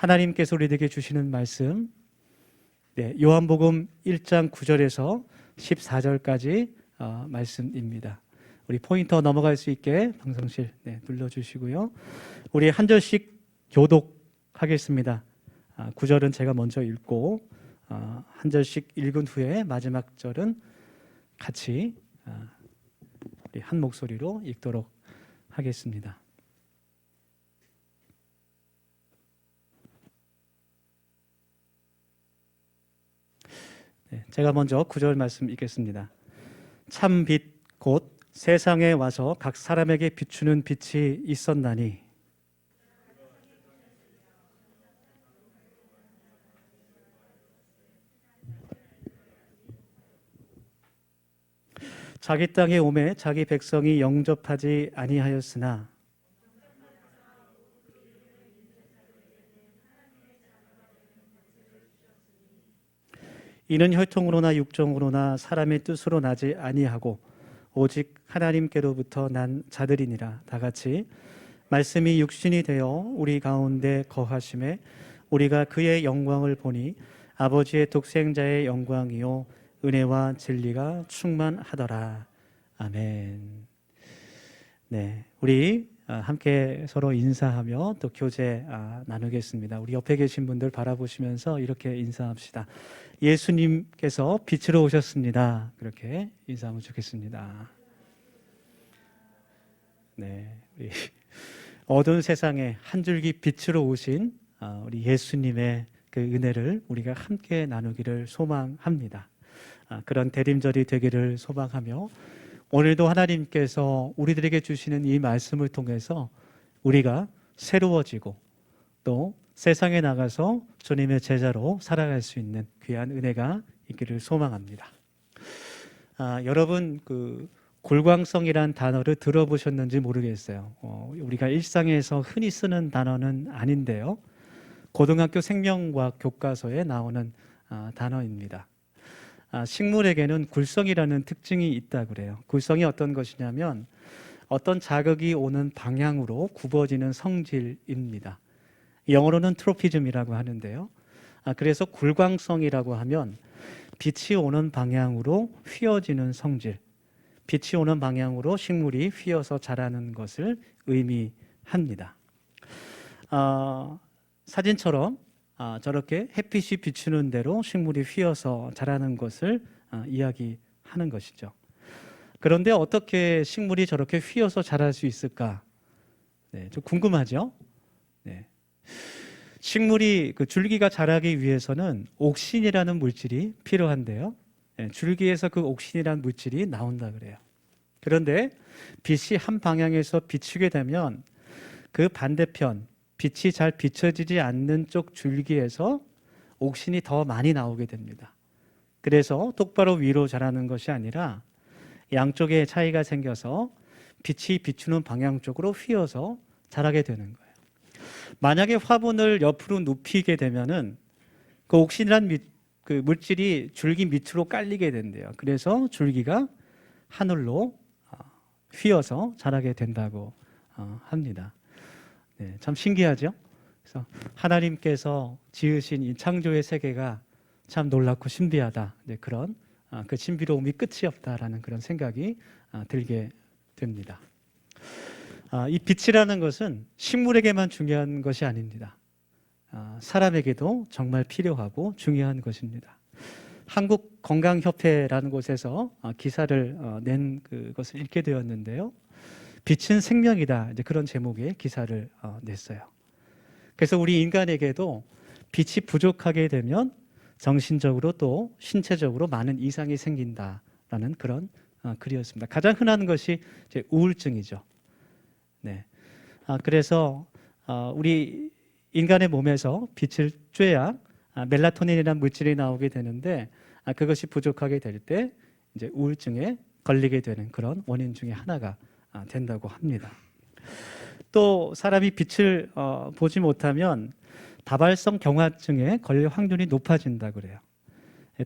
하나님께서 우리에게 주시는 말씀, 요한복음 1장 9절에서 14절까지 말씀입니다. 우리 포인터 넘어갈 수 있게 방송실 눌러주시고요. 우리 한 절씩 교독하겠습니다. 9절은 제가 먼저 읽고 한 절씩 읽은 후에 마지막 절은 같이 우리 한 목소리로 읽도록 하겠습니다. 제가 먼저 9절 말씀 읽겠습니다. 참 빛 곧 세상에 와서 각 사람에게 비추는 빛이 있었나니 자기 땅에 오매 자기 백성이 영접하지 아니하였으나 이는 혈통으로나 육정으로나 사람의 뜻으로 나지 아니하고 오직 하나님께로부터 난 자들이니라. 다 같이 말씀이 육신이 되어 우리 가운데 거하심에 우리가 그의 영광을 보니 아버지의 독생자의 영광이요 은혜와 진리가 충만하더라. 아멘. 네, 우리 함께 서로 인사하며 또 교제 나누겠습니다. 우리 옆에 계신 분들 바라보시면서 이렇게 인사합시다. 예수님께서 빛으로 오셨습니다. 그렇게 인사하면 좋겠습니다. 네, 우리 어두운 세상에 한 줄기 빛으로 오신 우리 예수님의 그 은혜를 우리가 함께 나누기를 소망합니다. 그런 대림절이 되기를 소망하며 오늘도 하나님께서 우리들에게 주시는 이 말씀을 통해서 우리가 새로워지고 또 세상에 나가서 주님의 제자로 살아갈 수 있는 귀한 은혜가 있기를 소망합니다. 여러분 그 골광성이란 단어를 들어보셨는지 모르겠어요. 우리가 일상에서 흔히 쓰는 단어는 아닌데요. 고등학교 생명과학 교과서에 나오는 단어입니다. 식물에게는 굴성이라는 특징이 있다 그래요. 굴성이 어떤 것이냐면 어떤 자극이 오는 방향으로 굽어지는 성질입니다. 영어로는 트로피즘이라고 하는데요. 그래서 굴광성이라고 하면 빛이 오는 방향으로 휘어지는 성질, 빛이 오는 방향으로 식물이 휘어서 자라는 것을 의미합니다. 사진처럼 저렇게 햇빛이 비추는 대로 식물이 휘어서 자라는 것을 이야기하는 것이죠. 그런데 어떻게 식물이 저렇게 휘어서 자랄 수 있을까? 좀 궁금하죠? 식물이 그 줄기가 자라기 위해서는 옥신이라는 물질이 필요한데요. 줄기에서 그 옥신이라는 물질이 나온다 그래요. 그런데 빛이 한 방향에서 비추게 되면 그 반대편 빛이 잘 비춰지지 않는 쪽 줄기에서 옥신이 더 많이 나오게 됩니다. 그래서 똑바로 위로 자라는 것이 아니라 양쪽에 차이가 생겨서 빛이 비추는 방향 쪽으로 휘어서 자라게 되는 거예요. 만약에 화분을 옆으로 눕히게 되면은 그 옥신이란 그 물질이 줄기 밑으로 깔리게 된대요. 그래서 줄기가 하늘로 휘어서 자라게 된다고 합니다. 참 신기하죠? 그래서 하나님께서 지으신 이 창조의 세계가 참 놀랍고 신비하다. 그런 그 신비로움이 끝이 없다라는 그런 생각이 들게 됩니다. 이 빛이라는 것은 식물에게만 중요한 것이 아닙니다. 사람에게도 정말 필요하고 중요한 것입니다. 한국건강협회라는 곳에서 기사를 낸 그것을 읽게 되었는데요. 빛은 생명이다. 이제 그런 제목의 기사를 냈어요. 그래서 우리 인간에게도 빛이 부족하게 되면 정신적으로 또 신체적으로 많은 이상이 생긴다라는 그런 글이었습니다. 가장 흔한 것이 이제 우울증이죠. 그래서 우리 인간의 몸에서 빛을 쬐야 멜라토닌이라는 물질이 나오게 되는데 그것이 부족하게 될 때 이제 우울증에 걸리게 되는 그런 원인 중에 하나가 된다고 합니다. 또 사람이 빛을 보지 못하면 다발성 경화증에 걸릴 확률이 높아진다 그래요.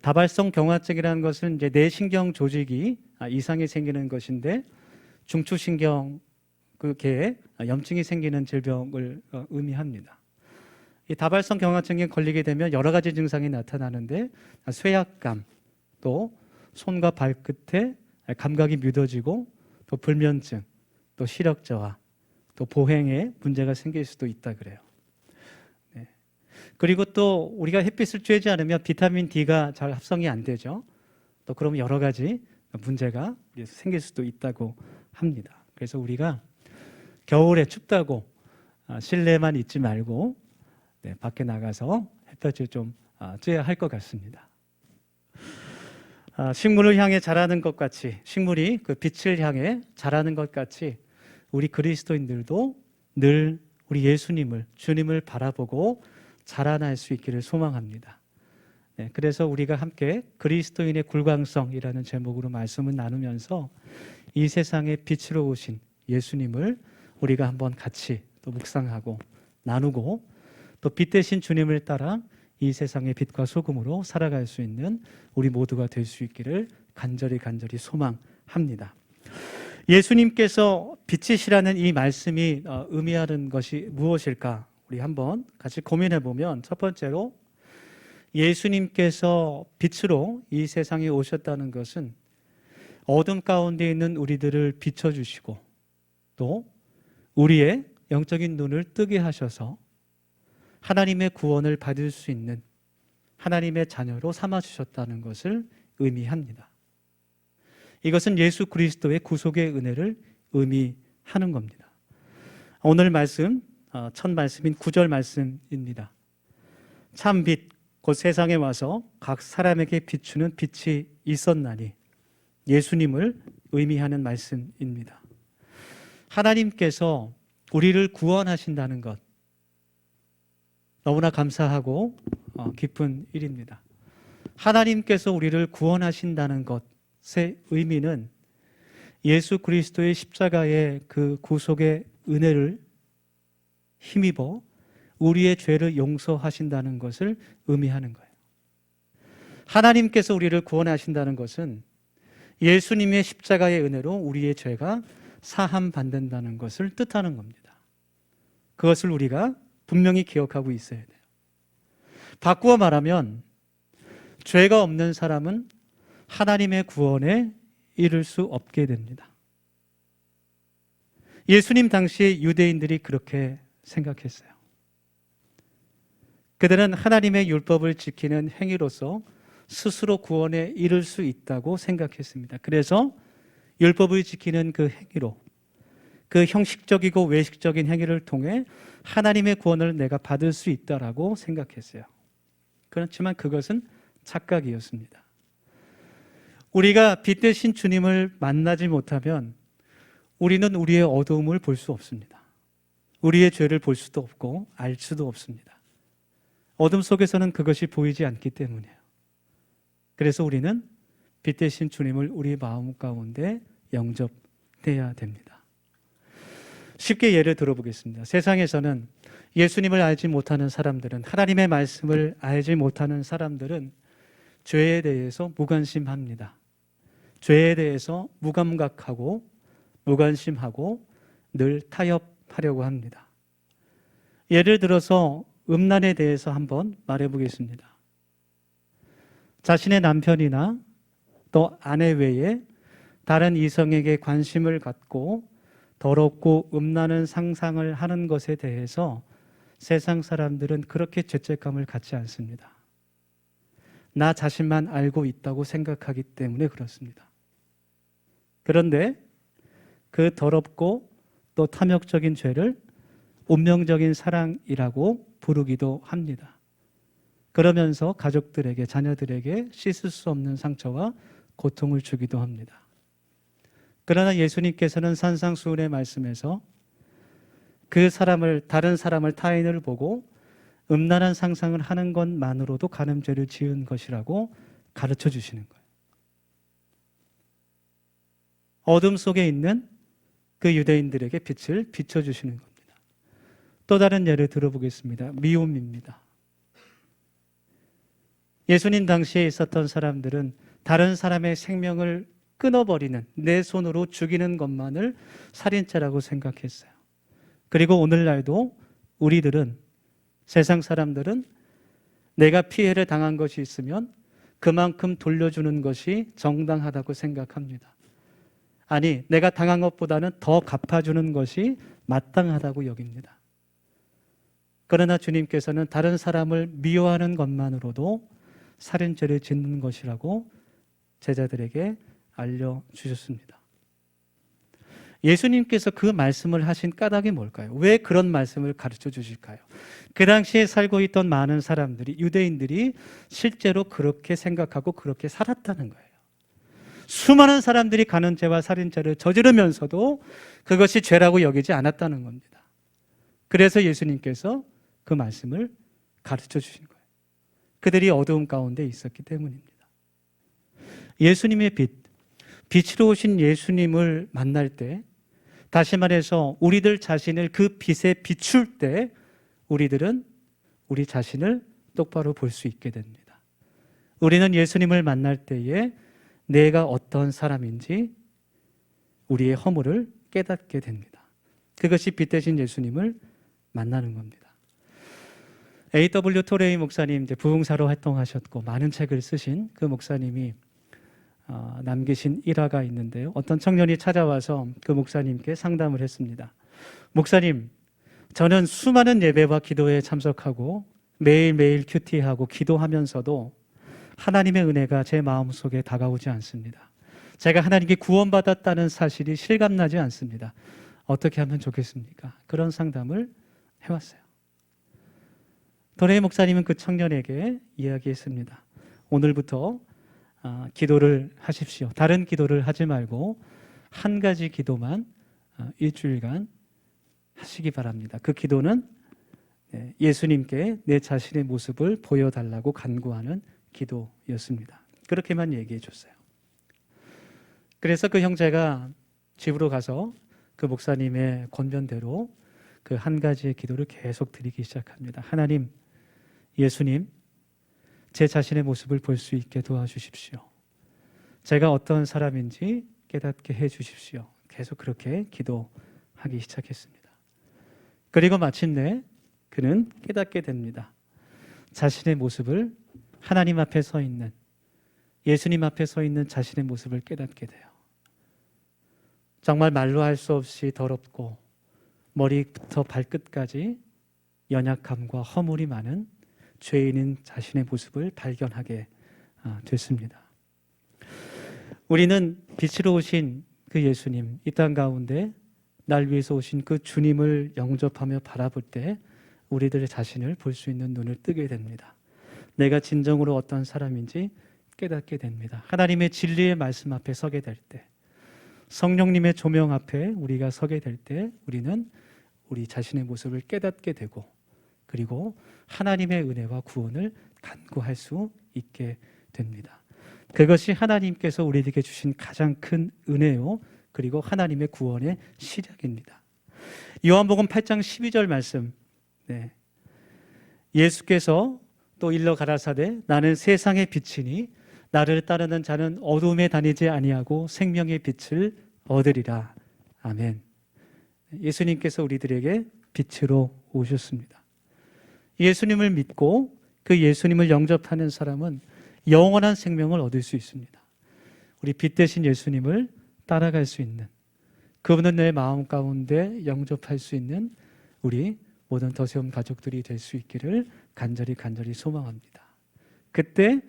다발성 경화증이라는 것은 이제 뇌신경 조직이 이상이 생기는 것인데 중추신경 그 계에 염증이 생기는 질병을 의미합니다. 이 다발성 경화증에 걸리게 되면 여러 가지 증상이 나타나는데 쇠약감, 또 손과 발끝에 감각이 뮤어지고 또 불면증, 또 시력 저하, 또 보행에 문제가 생길 수도 있다 그래요. 네. 그리고 또 우리가 햇빛을 쬐지 않으면 비타민 D가 잘 합성이 안 되죠. 또 그러면 여러 가지 문제가 생길 수도 있다고 합니다. 그래서 우리가 겨울에 춥다고 실내만 있지 말고 밖에 나가서 햇볕을 좀 쬐야 할 것 같습니다. 식물을 향해 자라는 것 같이, 식물이 그 빛을 향해 자라는 것 같이 우리 그리스도인들도 늘 우리 예수님을, 주님을 바라보고 자라날 수 있기를 소망합니다. 네, 그래서 우리가 함께 그리스도인의 굴광성이라는 제목으로 말씀을 나누면서 이 세상에 빛으로 오신 예수님을 우리가 한번 같이 또 묵상하고 나누고 또 빛 대신 주님을 따라 이 세상의 빛과 소금으로 살아갈 수 있는 우리 모두가 될 수 있기를 간절히 소망합니다. 예수님께서 빛이시라는 이 말씀이 의미하는 것이 무엇일까? 우리 한번 같이 고민해 보면 첫 번째로 예수님께서 빛으로 이 세상에 오셨다는 것은 어둠 가운데 있는 우리들을 비춰주시고 또 우리의 영적인 눈을 뜨게 하셔서 하나님의 구원을 받을 수 있는 하나님의 자녀로 삼아주셨다는 것을 의미합니다. 이것은 예수 그리스도의 구속의 은혜를 의미하는 겁니다. 오늘 말씀, 첫 말씀인 9절 말씀입니다. 참 빛, 곧 세상에 와서 각 사람에게 비추는 빛이 있었나니 예수님을 의미하는 말씀입니다. 하나님께서 우리를 구원하신다는 것 너무나 감사하고 기쁜 일입니다. 하나님께서 우리를 구원하신다는 것의 의미는 예수 그리스도의 십자가의 그 구속의 은혜를 힘입어 우리의 죄를 용서하신다는 것을 의미하는 거예요. 하나님께서 우리를 구원하신다는 것은 예수님의 십자가의 은혜로 우리의 죄가 사함받는다는 것을 뜻하는 겁니다. 그것을 우리가 분명히 기억하고 있어야 돼요. 바꾸어 말하면 죄가 없는 사람은 하나님의 구원에 이를 수 없게 됩니다. 예수님 당시에 유대인들이 그렇게 생각했어요. 그들은 하나님의 율법을 지키는 행위로서 스스로 구원에 이를 수 있다고 생각했습니다. 그래서 율법을 지키는 그 행위로, 그 형식적이고 외식적인 행위를 통해 하나님의 구원을 내가 받을 수 있다라고 생각했어요. 그렇지만 그것은 착각이었습니다. 우리가 빛 대신 주님을 만나지 못하면 우리는 우리의 어두움을 볼 수 없습니다. 우리의 죄를 볼 수도 없고 알 수도 없습니다. 어둠 속에서는 그것이 보이지 않기 때문이에요. 그래서 우리는 빛 대신 주님을 우리 마음 가운데 영접해야 됩니다. 쉽게 예를 들어보겠습니다. 세상에서는 예수님을 알지 못하는 사람들은, 하나님의 말씀을 알지 못하는 사람들은 죄에 대해서 무관심합니다. 죄에 대해서 무감각하고 무관심하고 늘 타협하려고 합니다. 예를 들어서 음란에 대해서 한번 말해보겠습니다. 자신의 남편이나 또 아내 외에 다른 이성에게 관심을 갖고 더럽고 음란한 상상을 하는 것에 대해서 세상 사람들은 그렇게 죄책감을 갖지 않습니다. 나 자신만 알고 있다고 생각하기 때문에 그렇습니다. 그런데 그 더럽고 또 탐욕적인 죄를 운명적인 사랑이라고 부르기도 합니다. 그러면서 가족들에게, 자녀들에게 씻을 수 없는 상처와 고통을 주기도 합니다. 그러나 예수님께서는 산상수훈의 말씀에서 그 사람을, 다른 사람을, 타인을 보고 음란한 상상을 하는 것만으로도 간음죄를 지은 것이라고 가르쳐 주시는 거예요. 어둠 속에 있는 그 유대인들에게 빛을 비춰주시는 겁니다. 또 다른 예를 들어보겠습니다. 미움입니다. 예수님 당시에 있었던 사람들은 다른 사람의 생명을 끊어버리는, 내 손으로 죽이는 것만을 살인죄라고 생각했어요. 그리고 오늘날도 우리들은 세상 사람들은 내가 피해를 당한 것이 있으면 그만큼 돌려주는 것이 정당하다고 생각합니다. 아니, 내가 당한 것보다는 더 갚아주는 것이 마땅하다고 여깁니다. 그러나 주님께서는 다른 사람을 미워하는 것만으로도 살인죄를 짓는 것이라고 제자들에게 알려주셨습니다. 예수님께서 그 말씀을 하신 까닭이 뭘까요? 왜 그런 말씀을 가르쳐 주실까요? 그 당시에 살고 있던 많은 사람들이, 유대인들이 실제로 그렇게 생각하고 그렇게 살았다는 거예요. 수많은 사람들이 간음죄와 살인죄를 저지르면서도 그것이 죄라고 여기지 않았다는 겁니다. 그래서 예수님께서 그 말씀을 가르쳐 주신 거예요. 그들이 어두움 가운데 있었기 때문입니다. 예수님의 빛, 빛으로 오신 예수님을 만날 때, 다시 말해서 우리들 자신을 그 빛에 비출 때 우리들은 우리 자신을 똑바로 볼 수 있게 됩니다. 우리는 예수님을 만날 때에 내가 어떤 사람인지 우리의 허물을 깨닫게 됩니다. 그것이 빛 대신 예수님을 만나는 겁니다. A.W. 토레이 목사님, 이제 부흥사로 활동하셨고 많은 책을 쓰신 그 목사님이 남기신 일화가 있는데요. 어떤 청년이 찾아와서 그 목사님께 상담을 했습니다. 목사님, 저는 수많은 예배와 기도에 참석하고 매일매일 큐티하고 기도하면서도 하나님의 은혜가 제 마음속에 다가오지 않습니다. 제가 하나님께 구원받았다는 사실이 실감나지 않습니다. 어떻게 하면 좋겠습니까? 그런 상담을 해왔어요. 도레이 목사님은 그 청년에게 이야기했습니다. 오늘부터 기도를 하십시오. 다른 기도를 하지 말고 한 가지 기도만 일주일간 하시기 바랍니다. 그 기도는 예수님께 내 자신의 모습을 보여달라고 간구하는 기도였습니다. 그렇게만 얘기해 줬어요. 그래서 그 형제가 집으로 가서 그 목사님의 권면대로 그 한 가지의 기도를 계속 드리기 시작합니다. 하나님, 예수님, 제 자신의 모습을 볼 수 있게 도와주십시오. 제가 어떤 사람인지 깨닫게 해 주십시오. 계속 그렇게 기도하기 시작했습니다. 그리고 마침내 그는 깨닫게 됩니다. 자신의 모습을, 하나님 앞에 서 있는, 예수님 앞에 서 있는 자신의 모습을 깨닫게 돼요. 정말 말로 할 수 없이 더럽고 머리부터 발끝까지 연약함과 허물이 많은 죄인인 자신의 모습을 발견하게 됐습니다. 우리는 빛으로 오신 그 예수님, 이 땅 가운데 날 위해서 오신 그 주님을 영접하며 바라볼 때 우리들의 자신을 볼 수 있는 눈을 뜨게 됩니다. 내가 진정으로 어떤 사람인지 깨닫게 됩니다. 하나님의 진리의 말씀 앞에 서게 될 때, 성령님의 조명 앞에 우리가 서게 될 때 우리는 우리 자신의 모습을 깨닫게 되고, 그리고 하나님의 은혜와 구원을 간구할 수 있게 됩니다. 그것이 하나님께서 우리에게 주신 가장 큰 은혜요, 그리고 하나님의 구원의 시작입니다. 요한복음 8장 12절 말씀, 예수께서 또 일러 가라사대 나는 세상의 빛이니 나를 따르는 자는 어둠에 다니지 아니하고 생명의 빛을 얻으리라. 아멘. 예수님께서 우리들에게 빛으로 오셨습니다. 예수님을 믿고 그 예수님을 영접하는 사람은 영원한 생명을 얻을 수 있습니다. 우리 빛 대신 예수님을 따라갈 수 있는, 그분은 내 마음 가운데 영접할 수 있는 우리 모든 더세움 가족들이 될 수 있기를 간절히 소망합니다. 그때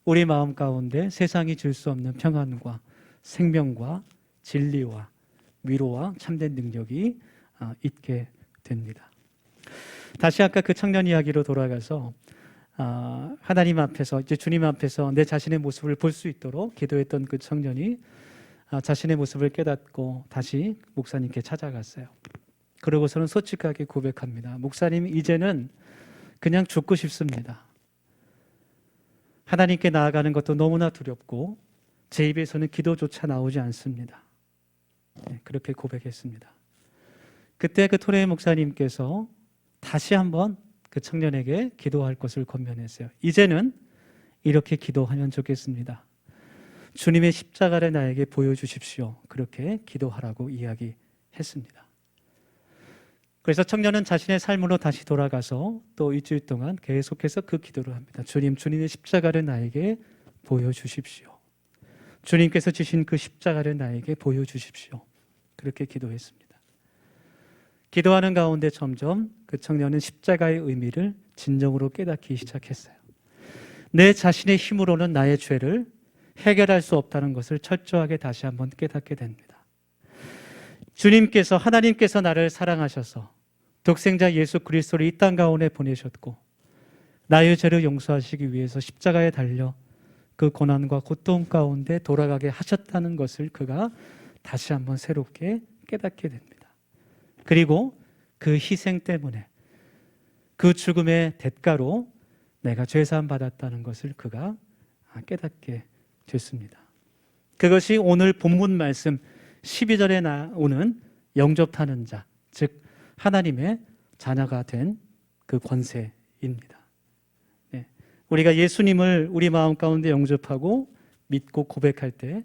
우리 마음 가운데 세상이 줄 수 없는 평안과 생명과 진리와 위로와 참된 능력이 있게 됩니다. 다시 아까 그 청년 이야기로 돌아가서 하나님 앞에서, 이제 주님 앞에서 내 자신의 모습을 볼 수 있도록 기도했던 그 청년이 자신의 모습을 깨닫고 다시 목사님께 찾아갔어요. 그러고서는 솔직하게 고백합니다. 목사님, 이제는 그냥 죽고 싶습니다. 하나님께 나아가는 것도 너무나 두렵고 제 입에서는 기도조차 나오지 않습니다. 그렇게 고백했습니다. 그때 그 토레이 목사님께서 다시 한번 그 청년에게 기도할 것을 권면했어요. 이제는 이렇게 기도하면 좋겠습니다. 주님의 십자가를 나에게 보여주십시오. 그렇게 기도하라고 이야기했습니다. 그래서 청년은 자신의 삶으로 다시 돌아가서 또 일주일 동안 계속해서 그 기도를 합니다. 주님, 주님의 십자가를 나에게 보여주십시오. 주님께서 지신 그 십자가를 나에게 보여주십시오. 그렇게 기도했습니다. 기도하는 가운데 점점 그 청년은 십자가의 의미를 진정으로 깨닫기 시작했어요. 내 자신의 힘으로는 나의 죄를 해결할 수 없다는 것을 철저하게 다시 한번 깨닫게 됩니다. 주님께서, 하나님께서 나를 사랑하셔서 독생자 예수 그리스도를 이 땅 가운데 보내셨고 나의 죄를 용서하시기 위해서 십자가에 달려 그 고난과 고통 가운데 돌아가게 하셨다는 것을 그가 다시 한번 새롭게 깨닫게 됩니다. 그리고 그 희생 때문에 그 죽음의 대가로 내가 죄사함 받았다는 것을 그가 깨닫게 됐습니다. 그것이 오늘 본문 말씀 12절에 나오는 영접하는 자, 즉 하나님의 자녀가 된 그 권세입니다. 네. 우리가 예수님을 우리 마음 가운데 영접하고 믿고 고백할 때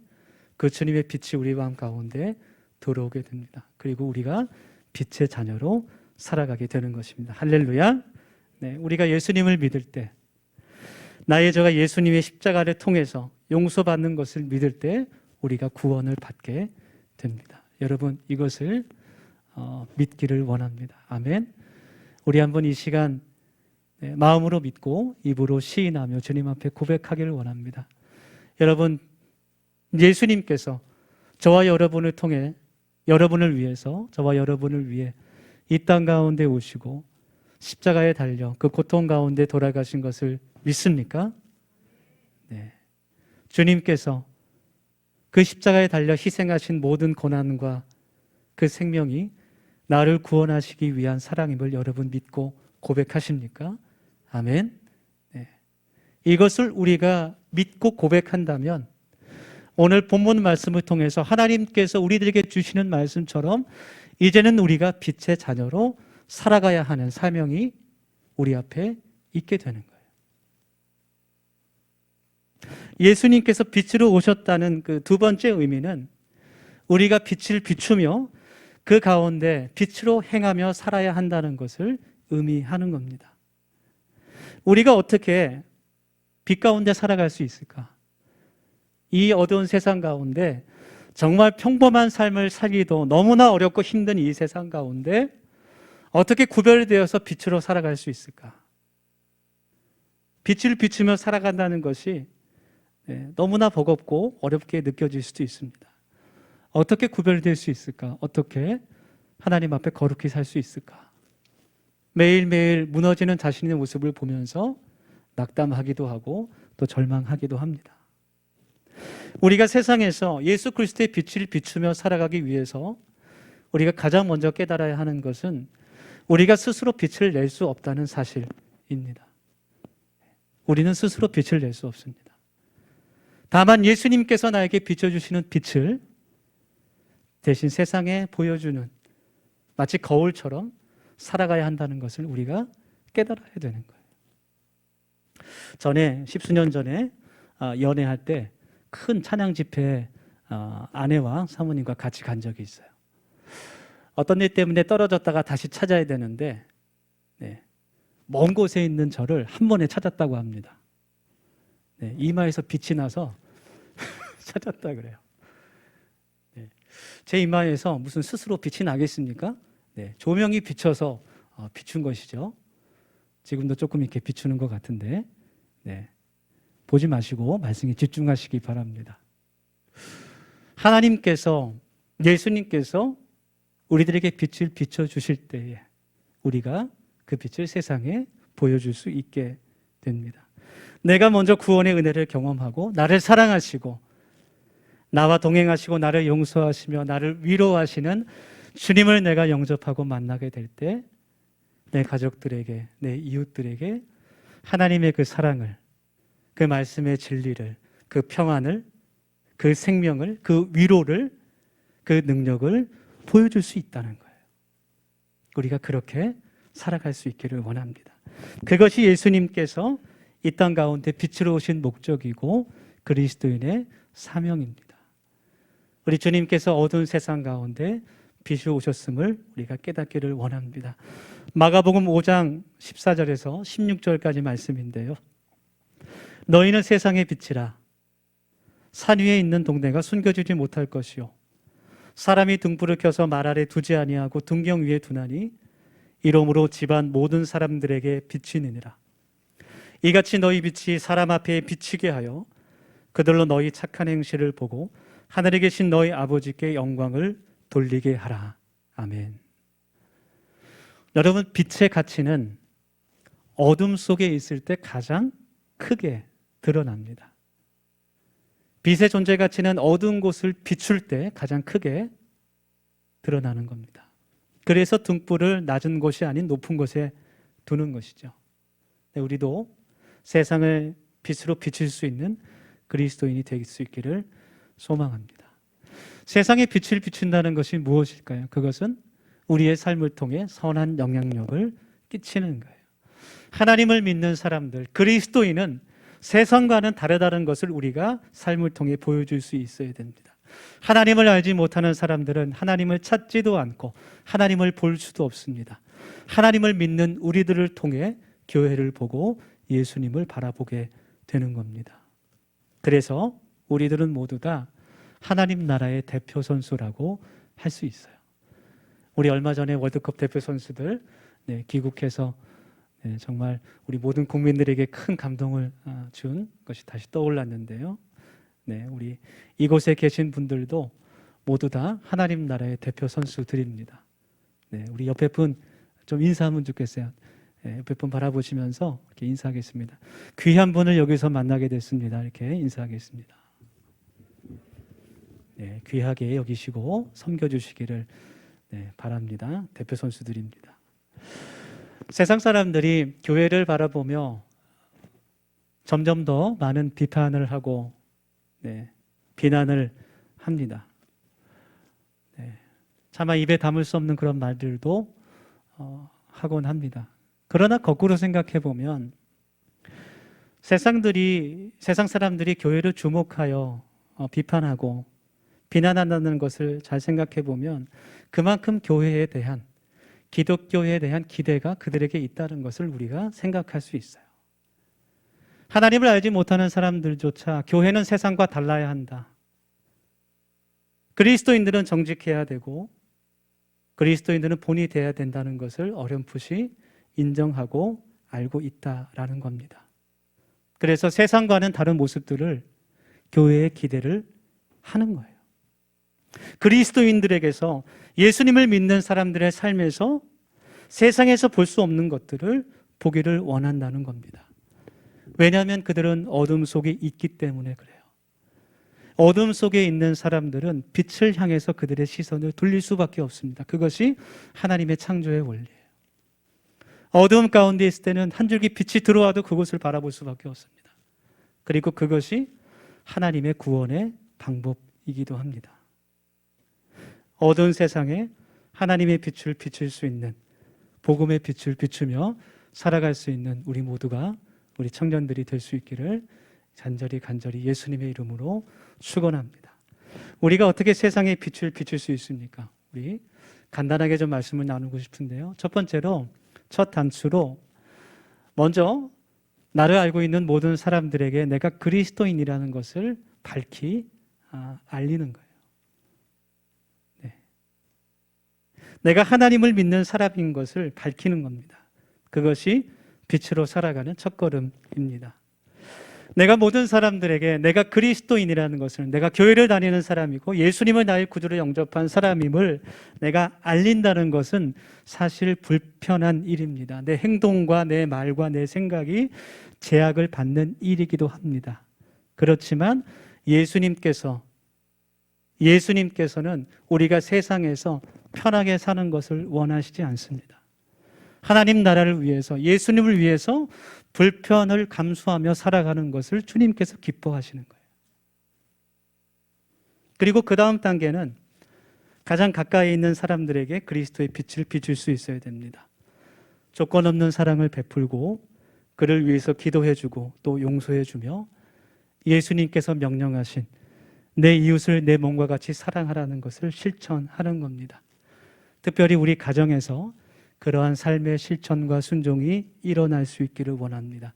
그 주님의 빛이 우리 마음 가운데 들어오게 됩니다. 그리고 우리가 빛의 자녀로 살아가게 되는 것입니다. 할렐루야. 네, 우리가 예수님을 믿을 때, 나의 죄가 예수님의 십자가를 통해서 용서받는 것을 믿을 때 우리가 구원을 받게 됩니다. 여러분, 이것을 믿기를 원합니다. 아멘. 우리 한번 이 시간 마음으로 믿고 입으로 시인하며 주님 앞에 고백하기를 원합니다. 여러분, 예수님께서 저와 여러분을 통해, 여러분을 위해서, 저와 여러분을 위해 이 땅 가운데 오시고 십자가에 달려 그 고통 가운데 돌아가신 것을 믿습니까? 네. 주님께서 그 십자가에 달려 희생하신 모든 고난과 그 생명이 나를 구원하시기 위한 사랑임을 여러분 믿고 고백하십니까? 아멘. 네. 이것을 우리가 믿고 고백한다면 오늘 본문 말씀을 통해서 하나님께서 우리들에게 주시는 말씀처럼 이제는 우리가 빛의 자녀로 살아가야 하는 사명이 우리 앞에 있게 되는 거예요. 예수님께서 빛으로 오셨다는 그 두 번째 의미는 우리가 빛을 비추며 그 가운데 빛으로 행하며 살아야 한다는 것을 의미하는 겁니다. 우리가 어떻게 빛 가운데 살아갈 수 있을까? 이 어두운 세상 가운데 정말 평범한 삶을 살기도 너무나 어렵고 힘든 이 세상 가운데 어떻게 구별되어서 빛으로 살아갈 수 있을까? 빛을 비추며 살아간다는 것이 너무나 버겁고 어렵게 느껴질 수도 있습니다. 어떻게 구별될 수 있을까? 어떻게 하나님 앞에 거룩히 살 수 있을까? 매일매일 무너지는 자신의 모습을 보면서 낙담하기도 하고 또 절망하기도 합니다. 우리가 세상에서 예수 그리스도의 빛을 비추며 살아가기 위해서 우리가 가장 먼저 깨달아야 하는 것은 우리가 스스로 빛을 낼 수 없다는 사실입니다. 우리는 스스로 빛을 낼 수 없습니다. 다만 예수님께서 나에게 비춰주시는 빛을 대신 세상에 보여주는 마치 거울처럼 살아가야 한다는 것을 우리가 깨달아야 되는 거예요. 전에 10수년 전에 연애할 때 큰 찬양 집회에 아내와 사모님과 같이 간 적이 있어요. 어떤 일 때문에 떨어졌다가 다시 찾아야 되는데 먼 곳에 있는 저를 한 번에 찾았다고 합니다. 이마에서 빛이 나서 찾았다 그래요. 제 이마에서 무슨 스스로 빛이 나겠습니까? 조명이 비춰서 비춘 것이죠. 지금도 조금 이렇게 비추는 것 같은데 보지 마시고 말씀에 집중하시기 바랍니다. 하나님께서, 예수님께서 우리들에게 빛을 비춰주실 때에 우리가 그 빛을 세상에 보여줄 수 있게 됩니다. 내가 먼저 구원의 은혜를 경험하고 나를 사랑하시고 나와 동행하시고 나를 용서하시며 나를 위로하시는 주님을 내가 영접하고 만나게 될 때 내 가족들에게, 내 이웃들에게 하나님의 그 사랑을, 그 말씀의 진리를, 그 평안을, 그 생명을, 그 위로를, 그 능력을 보여줄 수 있다는 거예요. 우리가 그렇게 살아갈 수 있기를 원합니다. 그것이 예수님께서 이 땅 가운데 빛으로 오신 목적이고 그리스도인의 사명입니다. 우리 주님께서 어두운 세상 가운데 빛이 오셨음을 우리가 깨닫기를 원합니다. 마가복음 5장 14절에서 16절까지 말씀인데요. 너희는 세상의 빛이라. 산 위에 있는 동네가 숨겨지지 못할 것이요 사람이 등불을 켜서 말 아래 두지 아니하고 등경 위에 두나니 이러므로 집안 모든 사람들에게 비치느니라. 이같이 너희 빛이 사람 앞에 비치게 하여 그들로 너희 착한 행실을 보고 하늘에 계신 너희 아버지께 영광을 돌리게 하라. 아멘. 여러분, 빛의 가치는 어둠 속에 있을 때 가장 크게 드러납니다. 빛의 존재 가치는 어두운 곳을 비출 때 가장 크게 드러나는 겁니다. 그래서 등불을 낮은 곳이 아닌 높은 곳에 두는 것이죠. 우리도 세상을 빛으로 비칠 수 있는 그리스도인이 될 수 있기를 소망합니다. 세상에 빛을 비춘다는 것이 무엇일까요? 그것은 우리의 삶을 통해 선한 영향력을 끼치는 거예요. 하나님을 믿는 사람들, 그리스도인은 세상과는 다르다는 것을 우리가 삶을 통해 보여줄 수 있어야 됩니다. 하나님을 알지 못하는 사람들은 하나님을 찾지도 않고 하나님을 볼 수도 없습니다. 하나님을 믿는 우리들을 통해 교회를 보고 예수님을 바라보게 되는 겁니다. 그래서 우리들은 모두 다 하나님 나라의 대표 선수라고 할 수 있어요. 우리 얼마 전에 월드컵 대표 선수들 귀국해서 정말 우리 모든 국민들에게 큰 감동을 준 것이 다시 떠올랐는데요. 우리 이곳에 계신 분들도 모두 다 하나님 나라의 대표 선수들입니다. 우리 옆에 분 좀 인사하면 좋겠어요. 옆에 분 바라보시면서 이렇게 인사하겠습니다. 귀한 분을 여기서 만나게 됐습니다. 이렇게 인사하겠습니다. 귀하게 여기시고 섬겨주시기를 바랍니다. 대표 선수들입니다. 세상 사람들이 교회를 바라보며 점점 더 많은 비판을 하고 비난을 합니다. 차마 입에 담을 수 없는 그런 말들도 하곤 합니다. 그러나 거꾸로 생각해 보면 세상 사람들이 교회를 주목하여 비판하고 비난한다는 것을 잘 생각해 보면 그만큼 교회에 대한, 기독교에 대한 기대가 그들에게 있다는 것을 우리가 생각할 수 있어요. 하나님을 알지 못하는 사람들조차 교회는 세상과 달라야 한다. 그리스도인들은 정직해야 되고 그리스도인들은 본이 되어야 된다는 것을 어렴풋이 인정하고 알고 있다라는 겁니다. 그래서 세상과는 다른 모습들을 교회에 기대를 하는 거예요. 그리스도인들에게서 예수님을 믿는 사람들의 삶에서 세상에서 볼 수 없는 것들을 보기를 원한다는 겁니다. 왜냐하면 그들은 어둠 속에 있기 때문에 그래요. 어둠 속에 있는 사람들은 빛을 향해서 그들의 시선을 돌릴 수밖에 없습니다. 그것이 하나님의 창조의 원리예요. 어둠 가운데 있을 때는 한 줄기 빛이 들어와도 그곳을 바라볼 수밖에 없습니다. 그리고 그것이 하나님의 구원의 방법이기도 합니다. 어두운 세상에 하나님의 빛을 비출 수 있는, 복음의 빛을 비추며 살아갈 수 있는 우리 모두가, 우리 청년들이 될 수 있기를 간절히 예수님의 이름으로 축원합니다. 우리가 어떻게 세상에 빛을 비출 수 있습니까? 우리 간단하게 좀 말씀을 나누고 싶은데요. 첫 번째로, 첫 단추로 먼저 나를 알고 있는 모든 사람들에게 내가 그리스도인이라는 것을 밝히 알리는 거예요. 내가 하나님을 믿는 사람인 것을 밝히는 겁니다. 그것이 빛으로 살아가는 첫걸음입니다. 내가 모든 사람들에게 내가 그리스도인이라는 것을, 내가 교회를 다니는 사람이고 예수님을 나의 구주로 영접한 사람임을 내가 알린다는 것은 사실 불편한 일입니다. 내 행동과 내 말과 내 생각이 제약을 받는 일이기도 합니다. 그렇지만 예수님께서는 우리가 세상에서 편하게 사는 것을 원하시지 않습니다. 하나님 나라를 위해서, 예수님을 위해서 불편을 감수하며 살아가는 것을 주님께서 기뻐하시는 거예요. 그리고 그 다음 단계는 가장 가까이 있는 사람들에게 그리스도의 빛을 비출 수 있어야 됩니다. 조건 없는 사랑을 베풀고 그를 위해서 기도해주고 또 용서해주며 예수님께서 명령하신 내 이웃을 내 몸과 같이 사랑하라는 것을 실천하는 겁니다. 특별히 우리 가정에서 그러한 삶의 실천과 순종이 일어날 수 있기를 원합니다.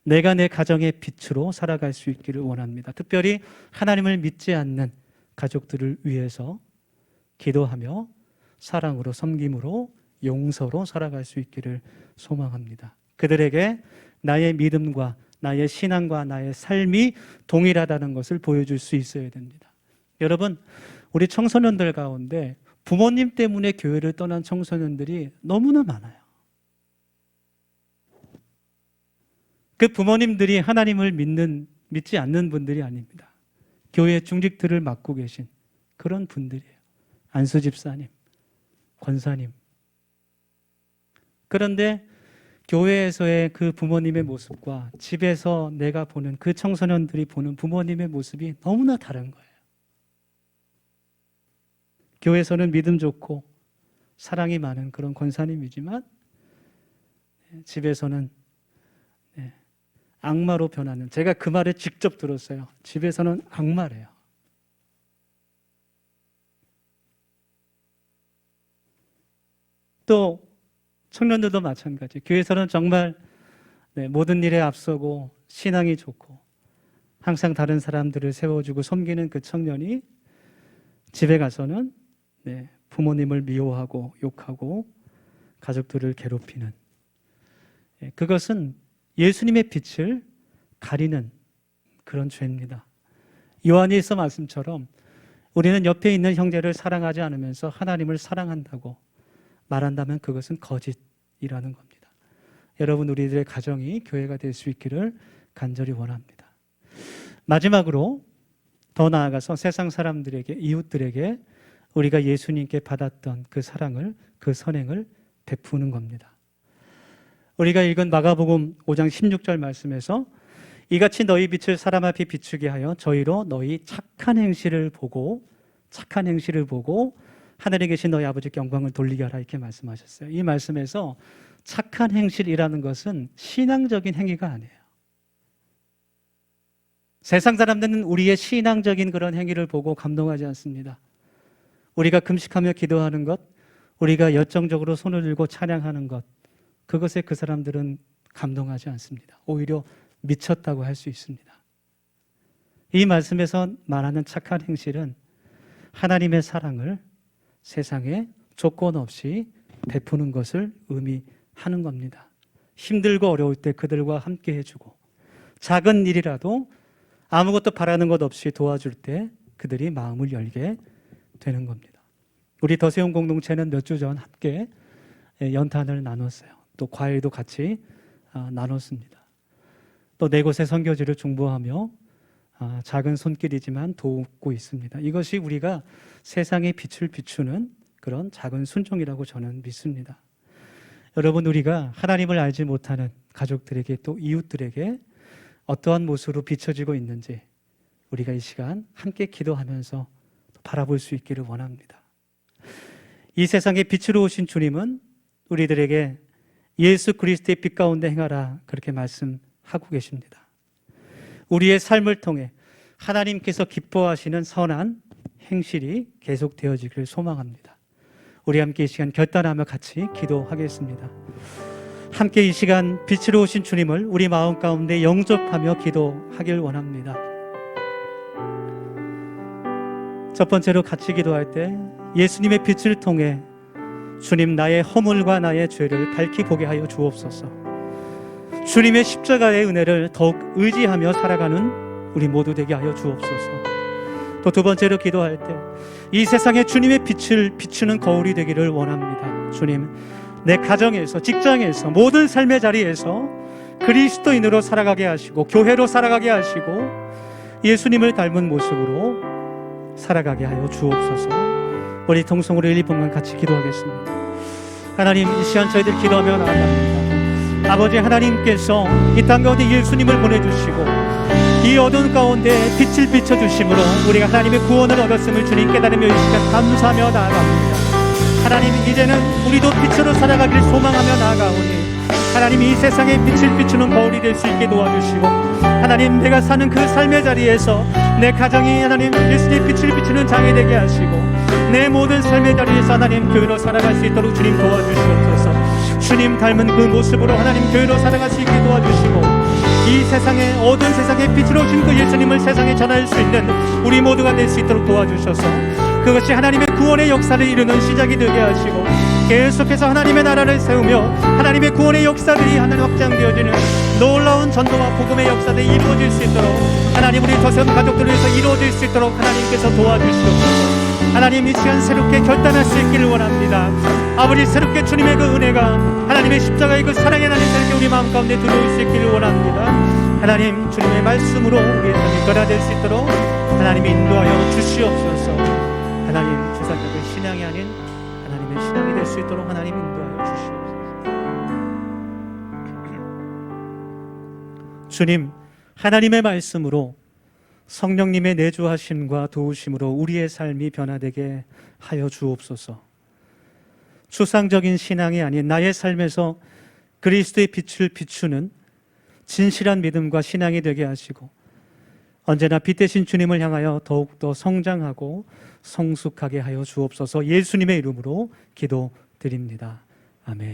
내가 내 가정의 빛으로 살아갈 수 있기를 원합니다. 특별히 하나님을 믿지 않는 가족들을 위해서 기도하며 사랑으로, 섬김으로, 용서로 살아갈 수 있기를 소망합니다. 그들에게 나의 믿음과 나의 신앙과 나의 삶이 동일하다는 것을 보여줄 수 있어야 됩니다. 여러분, 우리 청소년들 가운데 부모님 때문에 교회를 떠난 청소년들이 너무나 많아요. 그 부모님들이 하나님을 믿지 않는 분들이 아닙니다. 교회 중직들을 맡고 계신 그런 분들이에요. 안수 집사님, 권사님. 그런데 교회에서의 그 부모님의 모습과 집에서 내가 보는 그 청소년들이 보는 부모님의 모습이 너무나 다른 거예요. 교회에서는 믿음 좋고 사랑이 많은 그런 권사님이지만 집에서는 악마로 변하는, 제가 그 말을 직접 들었어요. 집에서는 악마래요. 또 청년들도 마찬가지. 교회에서는 정말 모든 일에 앞서고 신앙이 좋고 항상 다른 사람들을 세워주고 섬기는 그 청년이 집에 가서는 부모님을 미워하고 욕하고 가족들을 괴롭히는, 그것은 예수님의 빛을 가리는 그런 죄입니다. 요한일서 말씀처럼 우리는 옆에 있는 형제를 사랑하지 않으면서 하나님을 사랑한다고 말한다면 그것은 거짓이라는 겁니다. 여러분, 우리들의 가정이 교회가 될 수 있기를 간절히 원합니다. 마지막으로 더 나아가서 세상 사람들에게, 이웃들에게 우리가 예수님께 받았던 그 사랑을, 그 선행을 베푸는 겁니다. 우리가 읽은 마가복음 5장 16절 말씀에서 이같이 너희 빛을 사람 앞에 비추게 하여 저희로 너희 착한 행실을 보고 하늘에 계신 너희 아버지께 영광을 돌리게 하라, 이렇게 말씀하셨어요. 이 말씀에서 착한 행실이라는 것은 신앙적인 행위가 아니에요. 세상 사람들은 우리의 신앙적인 그런 행위를 보고 감동하지 않습니다. 우리가 금식하며 기도하는 것, 우리가 열정적으로 손을 들고 찬양하는 것, 그것에 그 사람들은 감동하지 않습니다. 오히려 미쳤다고 할 수 있습니다. 이 말씀에서 말하는 착한 행실은 하나님의 사랑을 세상에 조건 없이 베푸는 것을 의미하는 겁니다. 힘들고 어려울 때 그들과 함께 해주고, 작은 일이라도 아무것도 바라는 것 없이 도와줄 때 그들이 마음을 열게 되는 겁니다. 우리 더세움 공동체는 몇 주 전 함께 연탄을 나눴어요. 또 과일도 같이 나눴습니다. 또 네 곳의 선교지를 중보하며 작은 손길이지만 돕고 있습니다. 이것이 우리가 세상의 빛을 비추는 그런 작은 순종이라고 저는 믿습니다. 여러분, 우리가 하나님을 알지 못하는 가족들에게 또 이웃들에게 어떠한 모습으로 비춰지고 있는지 우리가 이 시간 함께 기도하면서 바라볼 수 있기를 원합니다. 이 세상의 빛으로 오신 주님은 우리들에게 예수 그리스도의 빛 가운데 행하라, 그렇게 말씀하고 계십니다. 우리의 삶을 통해 하나님께서 기뻐하시는 선한 행실이 계속되어지기를 소망합니다. 우리 함께 이 시간 결단하며 같이 기도하겠습니다. 함께 이 시간 빛으로 오신 주님을 우리 마음 가운데 영접하며 기도하길 원합니다. 첫 번째로 같이 기도할 때 예수님의 빛을 통해 주님, 나의 허물과 나의 죄를 밝히 보게 하여 주옵소서. 주님의 십자가의 은혜를 더욱 의지하며 살아가는 우리 모두 되게 하여 주옵소서. 또 두 번째로 기도할 때 이 세상에 주님의 빛을 비추는 거울이 되기를 원합니다. 주님, 내 가정에서, 직장에서, 모든 삶의 자리에서 그리스도인으로 살아가게 하시고 교회로 살아가게 하시고 예수님을 닮은 모습으로 살아가게 하여 주옵소서. 우리 통성으로 1-2분만 같이 기도하겠습니다. 하나님, 이 시간 저희들 기도하며 나아갑니다. 아버지 하나님께서 이 땅 가운데 예수님을 보내주시고 이 어두운 가운데 빛을 비춰주심으로 우리가 하나님의 구원을 얻었음을 주님 깨달으며 이 시간 감사하며 나아갑니다. 하나님, 이제는 우리도 빛으로 살아가기를 소망하며 나아가오니 하나님, 이 세상에 빛을 비추는 거울이 될 수 있게 도와주시고 하나님, 내가 사는 그 삶의 자리에서 내 가정이 하나님 예수님의 빛을 비추는 장이 되게 하시고 내 모든 삶의 자리에서 하나님 교회로 살아갈 수 있도록 주님 도와주시옵소서. 주님 닮은 그 모습으로 하나님 교회로 살아갈 수 있게 도와주시고, 이 세상에 어두운 세상의 빛으로 오신 그 예수님을 세상에 전할 수 있는 우리 모두가 될 수 있도록 도와주셔서, 그것이 하나님의 구원의 역사를 이루는 시작이 되게 하시고, 계속해서 하나님의 나라를 세우며 하나님의 구원의 역사들이 하나님 확장되어지는 놀라운 전도와 복음의 역사들이 이루어질 수 있도록, 하나님 우리 저세운 가족들을 위해서 이루어질 수 있도록 하나님께서 도와주시옵소서. 하나님 이 시간 새롭게 결단할 수 있기를 원합니다. 아버지, 새롭게 주님의 그 은혜가, 하나님의 십자가의 그 사랑의 하나님 새롭게 우리 마음 가운데 들어올 수 있기를 원합니다. 하나님 주님의 말씀으로 우리의 삶이 변화될 수 있도록 하나님이 인도하여 주시옵소서. 하나님 주사적인 신앙이 아닌 하나님의 신앙이 될 수 있도록 하나님 인도하여 주시옵소서. 주님, 하나님의 말씀으로 성령님의 내주하심과 도우심으로 우리의 삶이 변화되게 하여 주옵소서. 추상적인 신앙이 아닌 나의 삶에서 그리스도의 빛을 비추는 진실한 믿음과 신앙이 되게 하시고, 언제나 빛 대신 주님을 향하여 더욱더 성장하고 성숙하게 하여 주옵소서. 예수님의 이름으로 기도드립니다. 아멘.